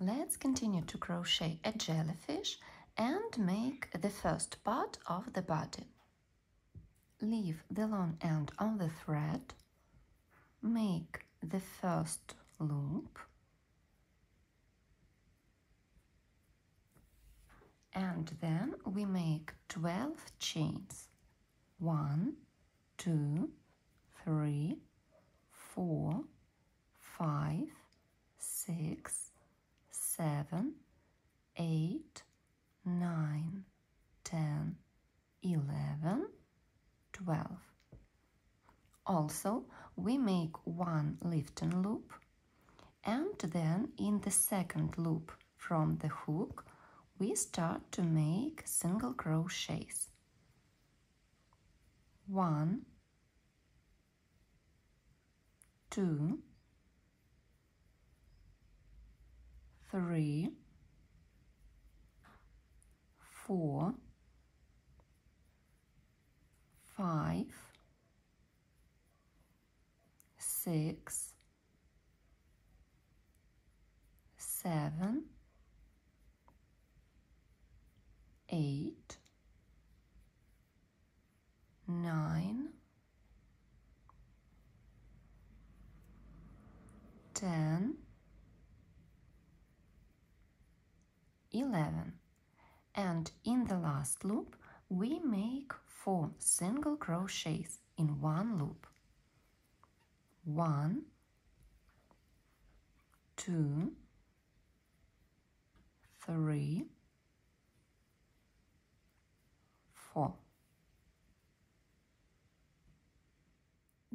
Let's continue to crochet a jellyfish and make the first part of the body. Leave the long end on the thread, make the first loop, and then we make 12 chains. 1, 2, 3, 4, 5, 6, 7, 8, 9, 10, 11, 12. Also, we make one lifting loop, and then in the second loop from the hook, we start to make single crochets. 1, 2, 3, 4, 5, 6, 7, 8, 9, 10, 11, and in the last loop we make 4 single crochets in one loop. 1, 2, 3, 4.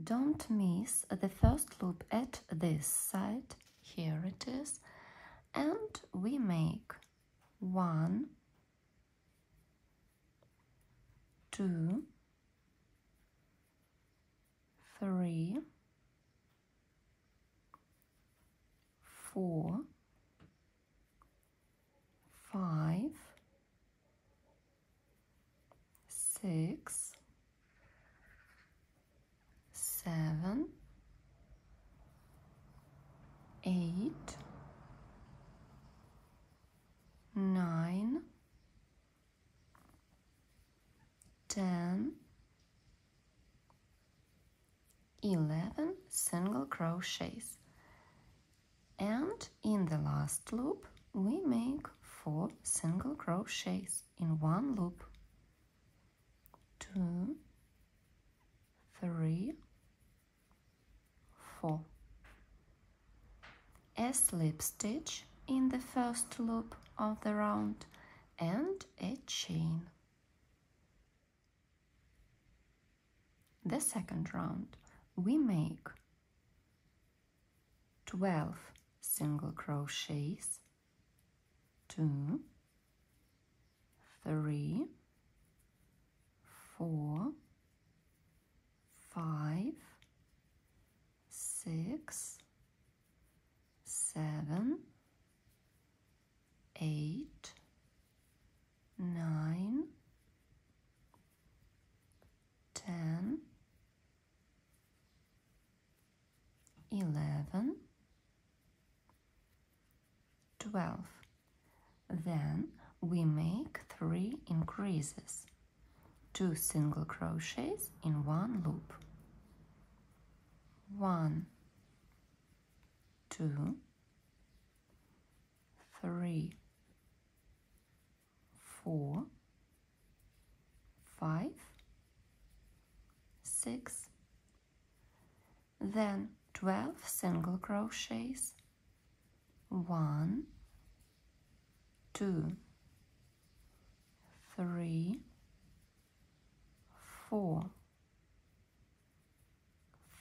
Don't miss the first loop at this side, here it is, and we make 1, 2, 3, 4, 5, 6, 7, 8, 9, 10, 11 single crochets, and in the last loop we make 4 single crochets in one loop. 2, 3, 4. A slip stitch in the first loop of the round and a chain. The second round we make 12 single crochets, 2, 3, 4, 5, 6, 7, 8, 9, 10, 11, 12. Then we make 3 increases, 2 single crochets in one loop. 1, 2, 3, 4, 5, 6, then 12 single crochets. 1, 2, 3, 4,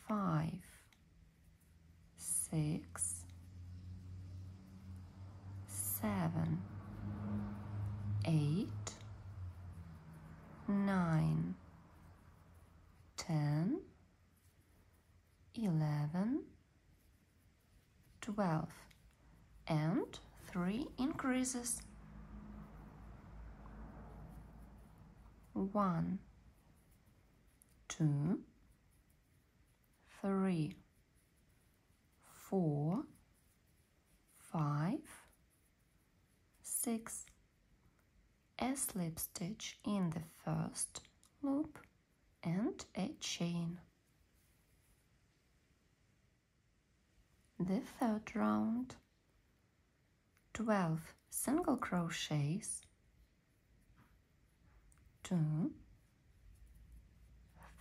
5, 6, 7, 8, 9, 10, 11, 12, and 3 increases. 1, 2, 3, 4, 5, 6, a slip stitch in the first loop and a chain. The third round, 12 single crochets, 2,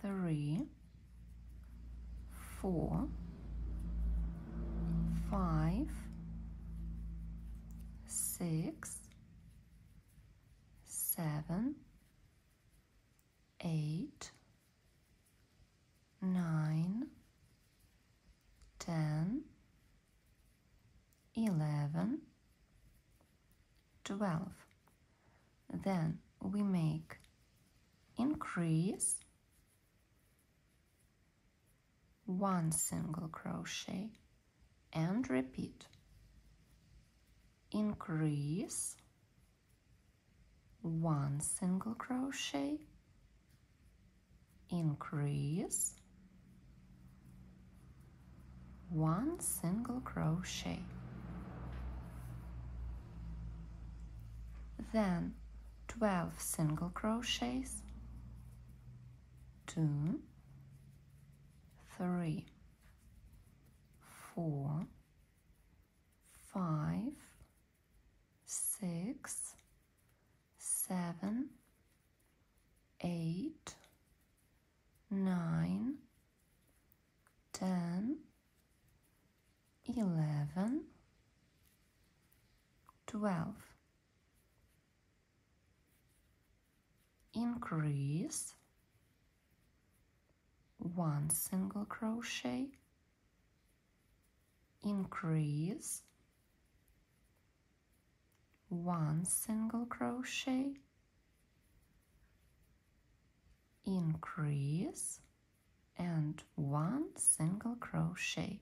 3, 4, 5, 6, 7, 8, 9, 10, 11, 12. Then we make increase, 1 single crochet and repeat. Increase, 1 single crochet, increase, 1 single crochet. Then 12 single crochets, 2, 3, 4, 5, 6, 7, 8, 9, 10, 11, 12. Increase, 1 single crochet, increase, 1 single crochet, increase, and 1 single crochet,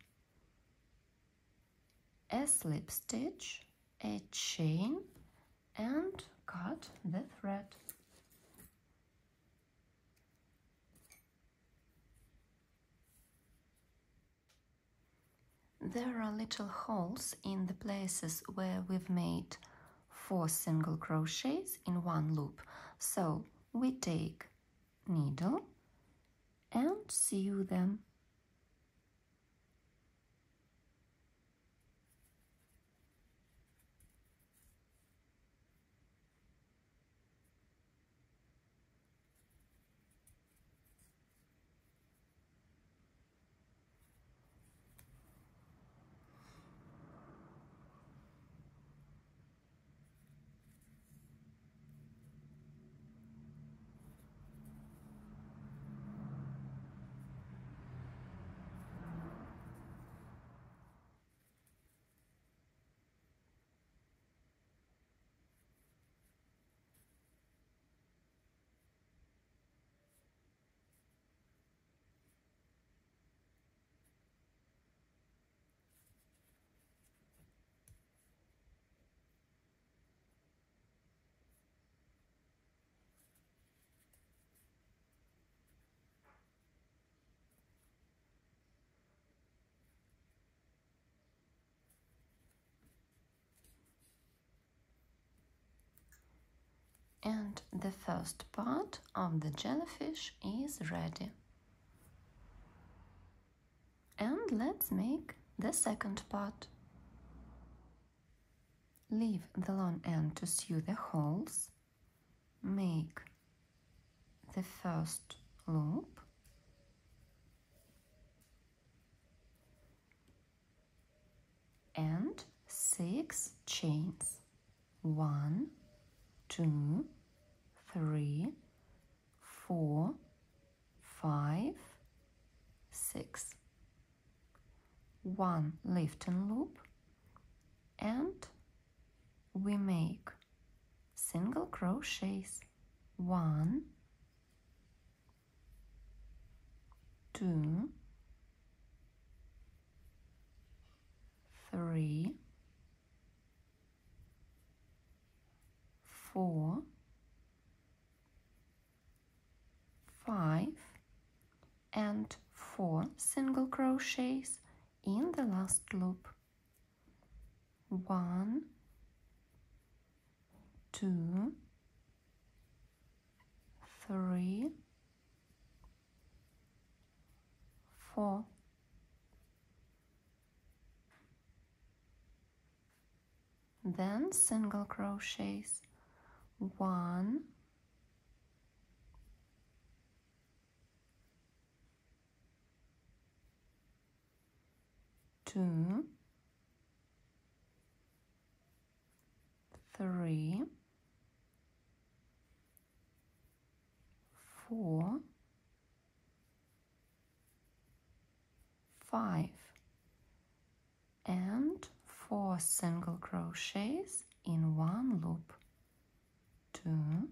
a slip stitch, a chain, and cut the thread. There are little holes in the places where we've made 4 single crochets in 1 loop, so we take needle and sew them. And the first part of the jellyfish is ready. And let's make the second part. Leave the long end to sew the holes. Make the first loop. And 6 chains. 1, 2, 3, 4, 5, 6. 1 lifting loop, and we make single crochets. 1, 2, 3, 4, 5, and 4 single crochets in the last loop. 1, 2, 3, 4. Then single crochets. 1, 2, 3, 4, 5, and 4 single crochets in one loop. 2,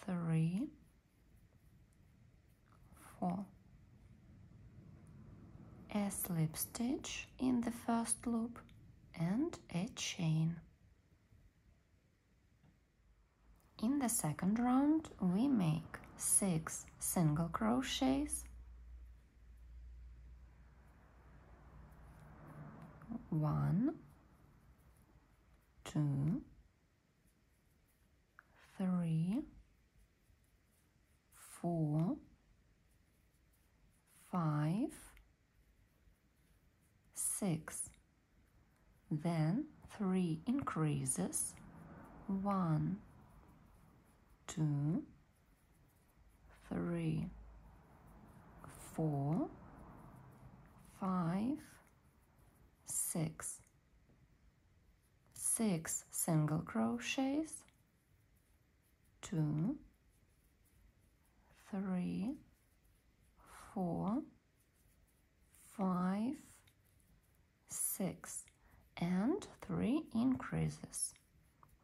3, 4. A slip stitch in the first loop and a chain. In the second round, we make 6 single crochets, 1, 2, 3, 4, 5, 6. Then 3 increases, 1, 2, 3, 4, 5, 6. 6 single crochets, 2, 3, 4, 5, 6, and 3 increases,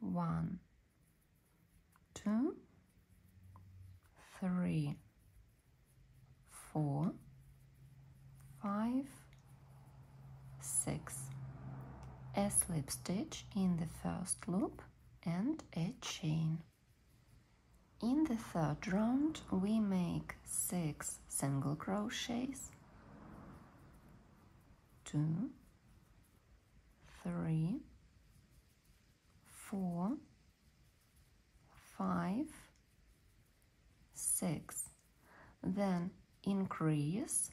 1, 2, 3, 4, 5, 6. A slip stitch in the first loop and a chain. In the third round, we make 6 single crochets, 2, 3, 4, 5, 6. Then increase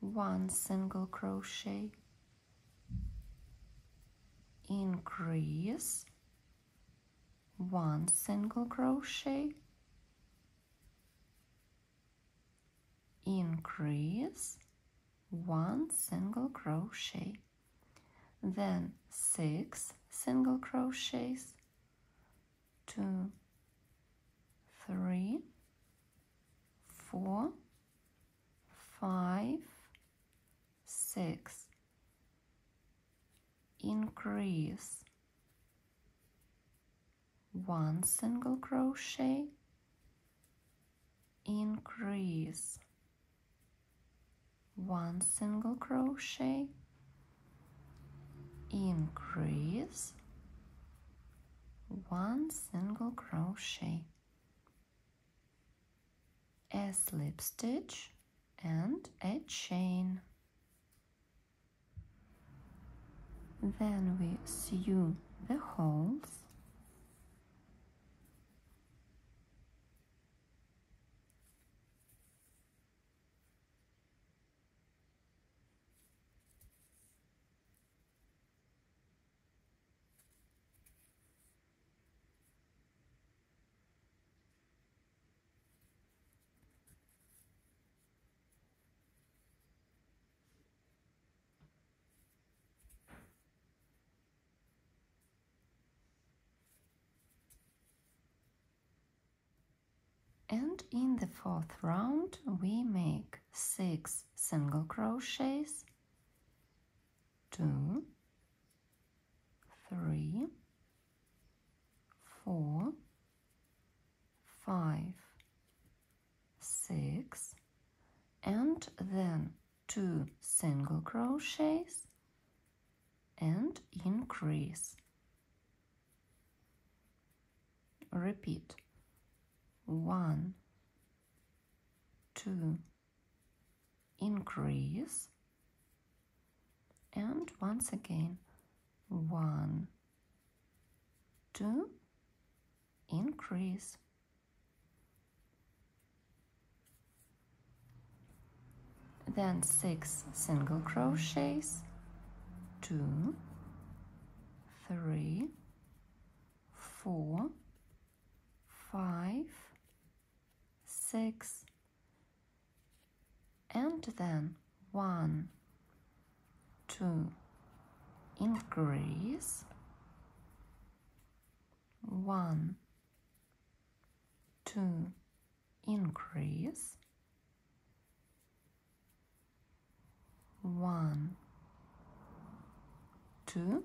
1 single crochet, increase 1 single crochet, increase 1 single crochet, then 6 single crochets, 2, 3, 4, 5, 6. Increase 1 single crochet, increase 1 single crochet, increase 1 single crochet, a slip stitch and a chain. Then we sew the holes. And in the fourth round, we make 6 single crochets, 2, 3, 4, 5, 6, and then 2 single crochets and increase. Repeat. 1, 2, increase, and once again 1, 2, increase. Then 6 single crochets, 2, 3, 4, 5, 6, and then 1, 2, increase, 1, 2, increase, 1, 2,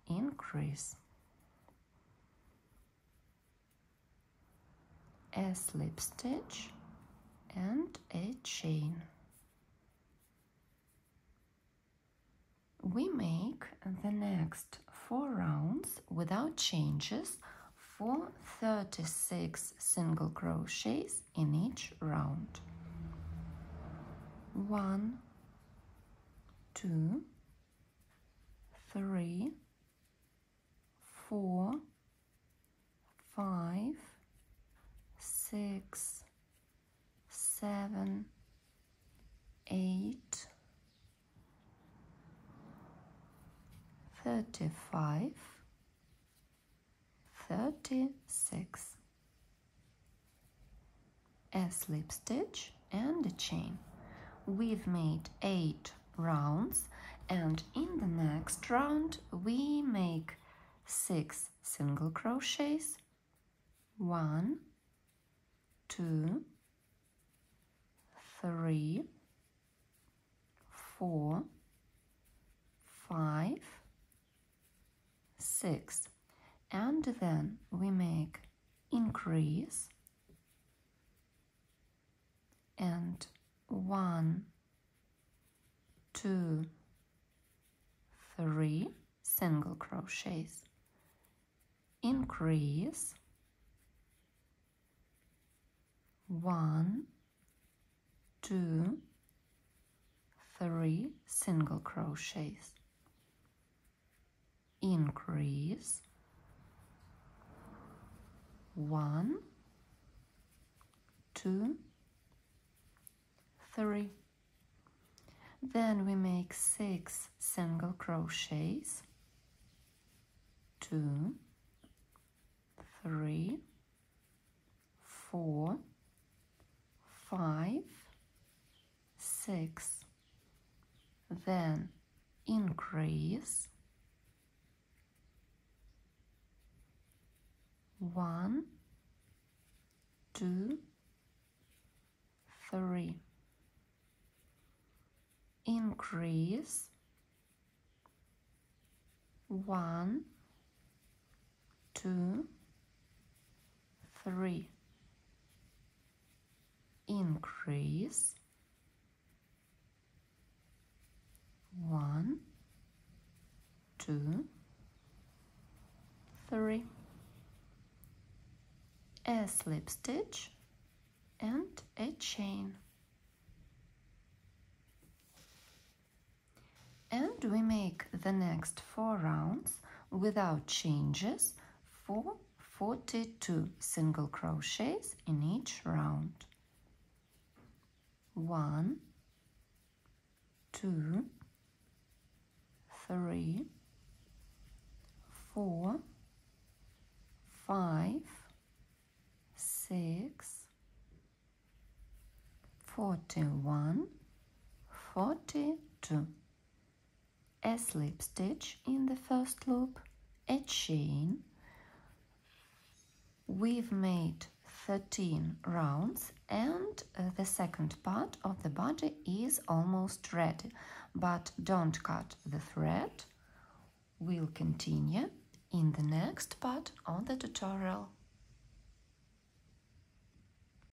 increase, a slip stitch and a chain. We make the next 4 rounds without changes for 36 single crochets in each round. 1, 2, 3, 4, 5, 6, 7, 8, 35, 36. A slip stitch and a chain. We've made 8 rounds, and in the next round we make 6 single crochets, 1, 2, 3, 4, 5, 6, and then we make increase and 1, 2, 3 single crochets, increase, 1, 2, 3 single crochets, increase, 1, 2, 3. Then we make 6 single crochets, 2, 3, 4, 5, 6. Then increase, 1, 2, 3. Increase, 1, 2, 3. Increase, 1, 2, 3. A slip stitch and a chain. And we make the next 4 rounds without changes for 42 single crochets in each round. 1, 2, 3, 4, 5, 6, 41, 42. A slip stitch in the first loop, a chain. We've made 13 rounds, and the second part of the body is almost ready, but don't cut the thread. We'll continue in the next part of the tutorial.